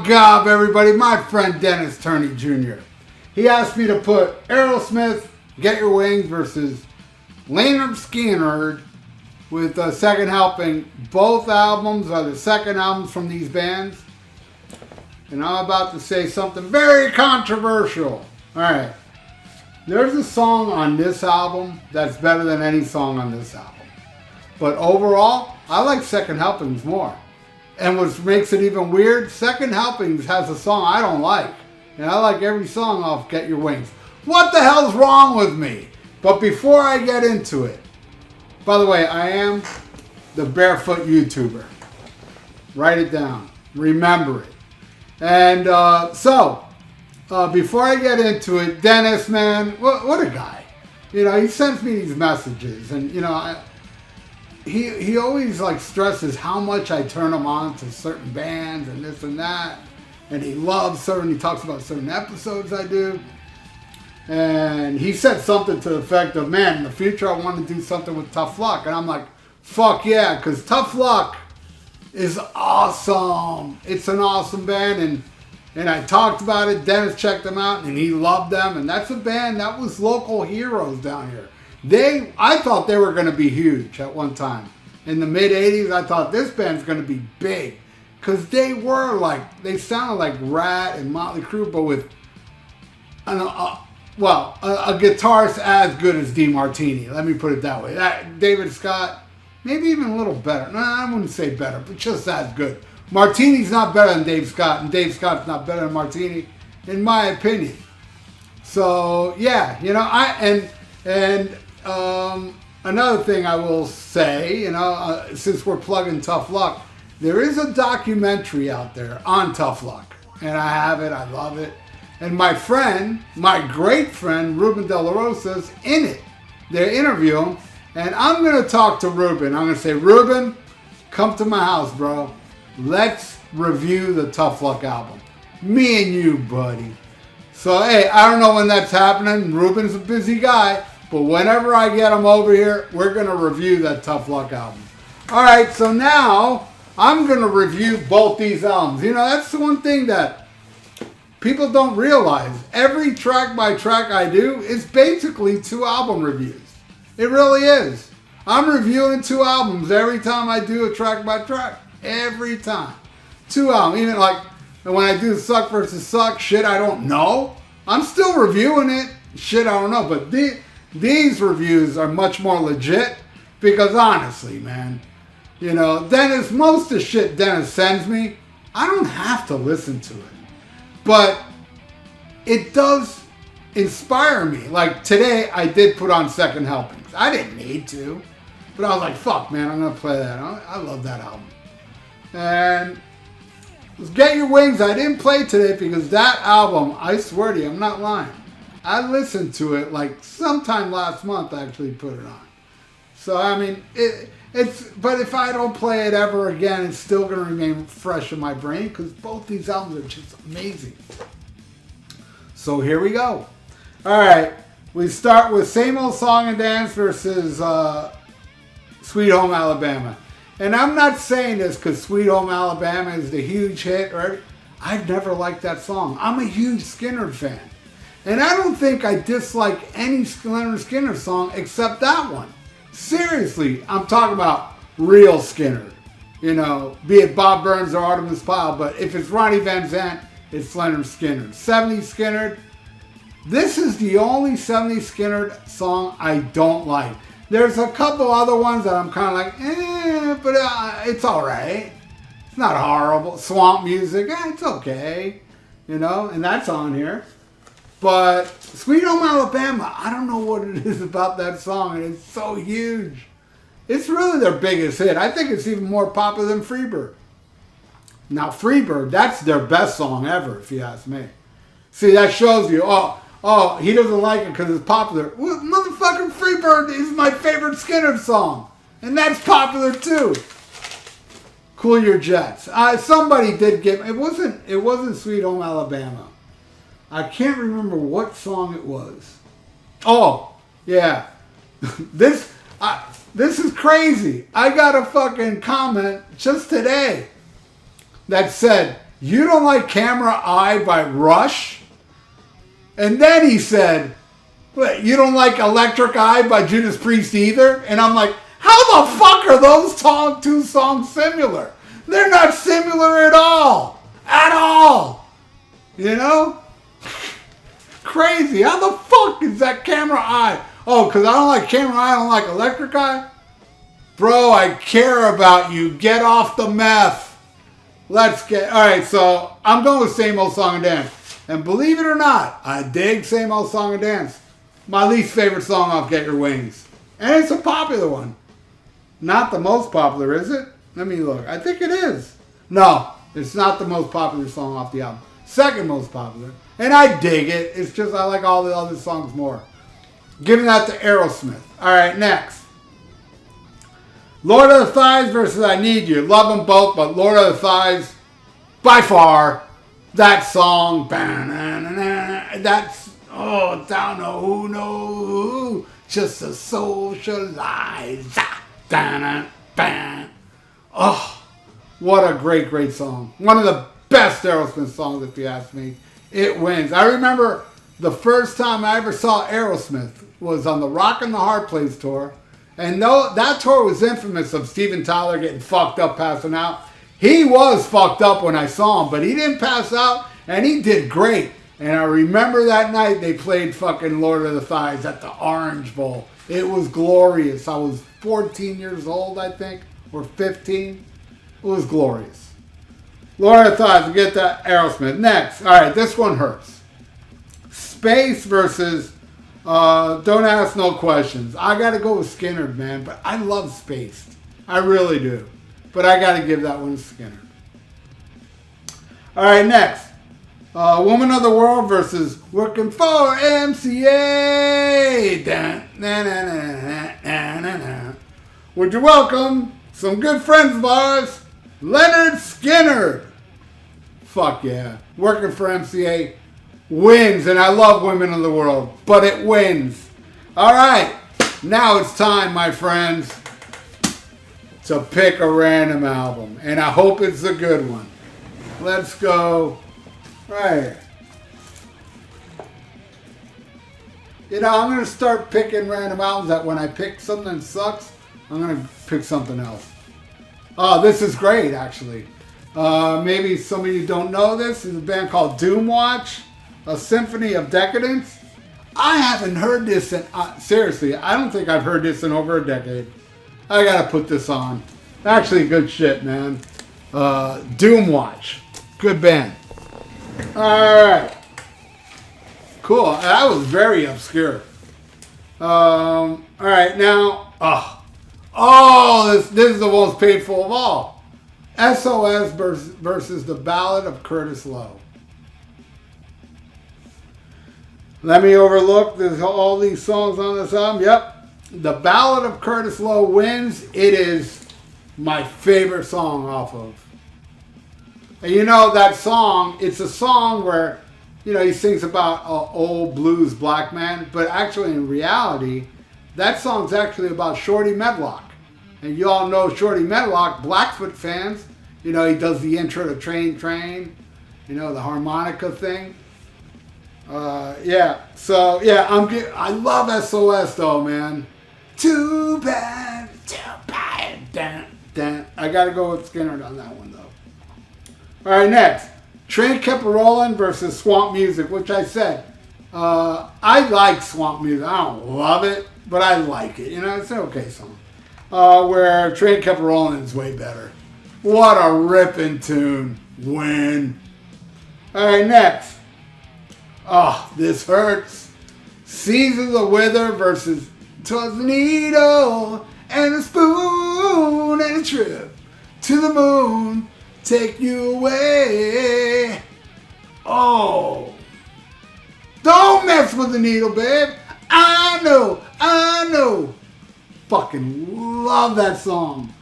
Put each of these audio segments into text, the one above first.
Gob, everybody. My friend Dennis Turney Jr. He asked me to put Aerosmith, Get Your Wings versus Lynyrd Skynyrd with a second helping. Both albums are the second albums from these bands. And I'm about to say something very controversial. Alright. There's a song on this album that's better than any song on this album. But overall, I like Second Helpings more. And what makes it even weird, Second Helpings has a song I don't like. And I like every song off Get Your Wings. What the hell's wrong with me? But before I get into it, by the way, I am the Barefoot YouTuber. Write it down. Remember it. And before I get into it, Dennis, man, what a guy. You know, he sends me these messages. And, you know, he always like stresses how much I turn him on to certain bands and this and that. And he talks about certain episodes I do. And he said something to the effect of, man, in the future I want to do something with Tough Luck. And I'm like, fuck yeah, because Tough Luck is awesome. It's an awesome band. And I talked about it. Dennis checked them out and he loved them. And that's a band that was local heroes down here. I thought they were going to be huge at one time. In the mid 80s, I thought this band's going to be big. Because they sounded like Rat and Motley Crue, but with a guitarist as good as DeMartini. Let me put it that way. David Scott, maybe even a little better. No, I wouldn't say better, but just as good. Martini's not better than Dave Scott, and Dave Scott's not better than Martini, in my opinion. So, yeah, you know, another thing I will say, you know, since we're plugging Tough Luck, there is a documentary out there on Tough Luck. And I have it. I love it. And my great friend, Ruben De La Rosa's in it. They interview him. And I'm going to talk to Ruben. I'm going to say, Ruben, come to my house, bro. Let's review the Tough Luck album. Me and you, buddy. So, hey, I don't know when that's happening. Ruben's a busy guy. But whenever I get him over here, we're going to review that Tough Luck album. All right, so now I'm going to review both these albums. You know, that's the one thing that people don't realize. Every track by track I do is basically 2 album reviews. It really is. I'm reviewing 2 albums every time I do a track by track. Every time. 2 albums. Even like when I do Suck versus Suck, shit I don't know. I'm still reviewing it. Shit I don't know. But these reviews are much more legit because honestly, man, you know, most of the shit Dennis sends me, I don't have to listen to it. But it does inspire me. Like today, I did put on Second Helpings. I didn't need to. But I was like, fuck, man, I'm going to play that. I love that album. And Get Your Wings, I didn't play today because that album, I swear to you, I'm not lying. I listened to it like sometime last month, I actually put it on. So, I mean, but if I don't play it ever again, it's still going to remain fresh in my brain because both these albums are just amazing. So here we go. All right, we start with Same Old Song and Dance versus Sweet Home Alabama. And I'm not saying this because Sweet Home Alabama is the huge hit. I've never liked that song. I'm a huge Skynyrd fan. And I don't think I dislike any Lynyrd Skynyrd song except that one. Seriously, I'm talking about real Skynyrd. You know, be it Bob Burns or Artemis Pyle, but if it's Ronnie Van Zant, it's Lynyrd Skynyrd. 70s Skynyrd. This is the only 70s Skynyrd song I don't like. There's a couple other ones that I'm kind of like, but it's alright. It's not horrible. Swamp Music, it's okay. You know, and that's on here. But Sweet Home Alabama, I don't know what it is about that song, and it's so huge. It's really their biggest hit. I think it's even more popular than Freebird. Now, Freebird, that's their best song ever, if you ask me. See, that shows you, he doesn't like it because it's popular. Well, motherfucking Freebird is my favorite Skynyrd song. And that's popular too. Cool Your Jets. Somebody did give, it wasn't Sweet Home Alabama. I can't remember what song it was. Oh, yeah. This is crazy. I got a fucking comment just today that said, "You don't like Camera Eye by Rush?" And then he said, "What, you don't like Electric Eye by Judas Priest either?" And I'm like, how the fuck are those two songs similar? They're not similar at all. At all. You know? Crazy. How the fuck is that Camera Eye? Oh, because I don't like Camera Eye, I don't like Electric Eye? Bro, I care about you. Get off the meth. Let's get... Alright, so I'm going with Same Old Song and Dance. And believe it or not, I dig Same Old Song and Dance. My least favorite song off Get Your Wings. And it's a popular one. Not the most popular, is it? Let me look. I think it is. No, it's not the most popular song off the album. Second most popular. And I dig it. It's just I like all the other songs more. Giving that to Aerosmith. Alright, next. Lord of the Thighs versus I Need You. Love them both, but Lord of the Thighs, by far, that song, that's, oh, don't know who, just to socialize. Oh, what a great, great song. One of the best Aerosmith songs, if you ask me. It wins. I remember the first time I ever saw Aerosmith was on the Rockin' the Hard Place tour. And though that tour was infamous of Steven Tyler getting fucked up, passing out, he was fucked up when I saw him, but he didn't pass out, and he did great. And I remember that night they played fucking Lord of the Thighs at the Orange Bowl. It was glorious. I was 14 years old, I think, or 15. It was glorious. Lord of the Thighs, we get that Aerosmith. Next. All right, this one hurts. Space versus Don't Ask No Questions. I got to go with Skynyrd, man, but I love Space. I really do. But I got to give that one to Skynyrd. All right, next. Woman of the World versus Working for MCA. Would you welcome some good friends of ours, Lynyrd Skynyrd? Fuck yeah. Working for MCA wins, and I love Women of the World, but it wins. All right, now it's time, my friends, to pick a random album, and I hope it's a good one. Let's go. Right. You know, I'm going to start picking random albums that when I pick something that sucks, I'm going to pick something else. Oh, this is great, actually. Maybe some of you don't know this. It's a band called Doomwatch, A Symphony of Decadence. I haven't heard this in, seriously, I don't think I've heard this in over a decade. I got to put this on. Actually, good shit, man. Doomwatch. Good band. Alright. Cool. That was very obscure. Alright, now. This is the most painful of all. SOS versus The Ballad of Curtis Lowe. Let me overlook all these songs on this album. Yep. The Ballad of Curtis Lowe wins. It is my favorite song off of. And you know that song, it's a song where, you know, he sings about an old blues black man, but actually in reality, that song's actually about Shorty Medlock. And you all know Shorty Medlock, Blackfoot fans. You know, he does the intro to Train Train, you know, the harmonica thing. Yeah, so yeah, I love SOS though, man. Too bad, I gotta go with Skynyrd on that one though. Alright, next. Train Kept Rollin' versus Swamp Music, which I said. I like Swamp Music. I don't love it, but I like it. You know, it's an okay song. Where Train Kept Rollin' is way better. What a ripping tune. Win. Alright, next. Oh, this hurts. Seasons of Wither versus 'Twas the Needle and a Spoon and a Trip to the Moon. Take you away. Oh. Don't mess with the needle, babe. I know. Fucking love that song.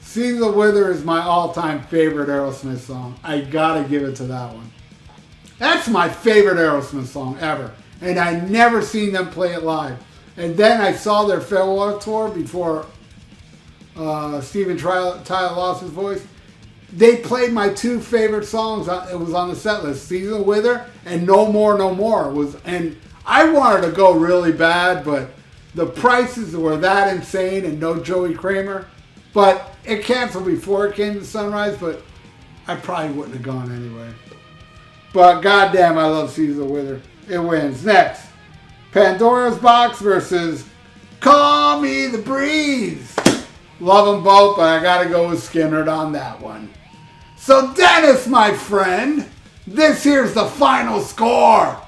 Seasons of Wither is my all-time favorite Aerosmith song. I gotta give it to that one. That's my favorite Aerosmith song ever. And I never seen them play it live. And then I saw their farewell tour before Steven Tyler lost his voice. they played my two favorite songs. It was on the set list, Season of Wither and No More, No More. And I wanted to go really bad, but the prices were that insane and no Joey Kramer. But it canceled before it came to Sunrise, but I probably wouldn't have gone anyway. But goddamn, I love Season of Wither. It wins. Next, Pandora's Box versus Call Me the Breeze. Love them both, but I gotta go with Skynyrd on that one. So Dennis, my friend, this here's the final score.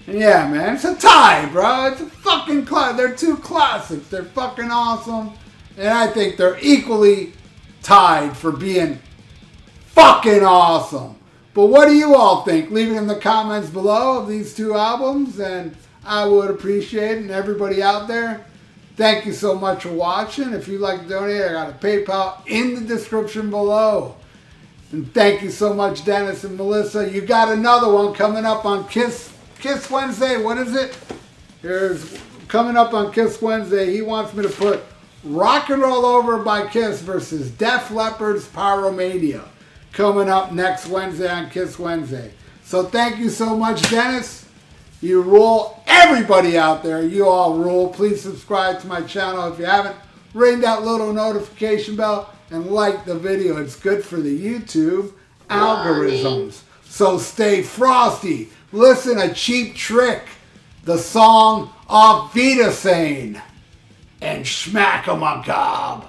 And yeah, man, it's a tie, bro. It's a fucking classic. They're two classics. They're fucking awesome. And I think they're equally tied for being fucking awesome. But what do you all think? Leave it in the comments below of these two albums, and I would appreciate it. And everybody out there, thank you so much for watching. If you'd like to donate, I got a PayPal in the description below. And thank you so much, Dennis and Melissa. You got another one coming up on Kiss Wednesday. What is it? Here's coming up on Kiss Wednesday. He wants me to put Rock and Roll Over by Kiss versus Def Leppard's Pyromania. Coming up next Wednesday on Kiss Wednesday. So thank you so much, Dennis. You rule. Everybody out there, you all rule. Please subscribe to my channel if you haven't. Ring that little notification bell and like the video. It's good for the YouTube algorithms. So stay frosty. Listen to Cheap Trick, the song of Vita Sane, and Schmack 'em a Gob.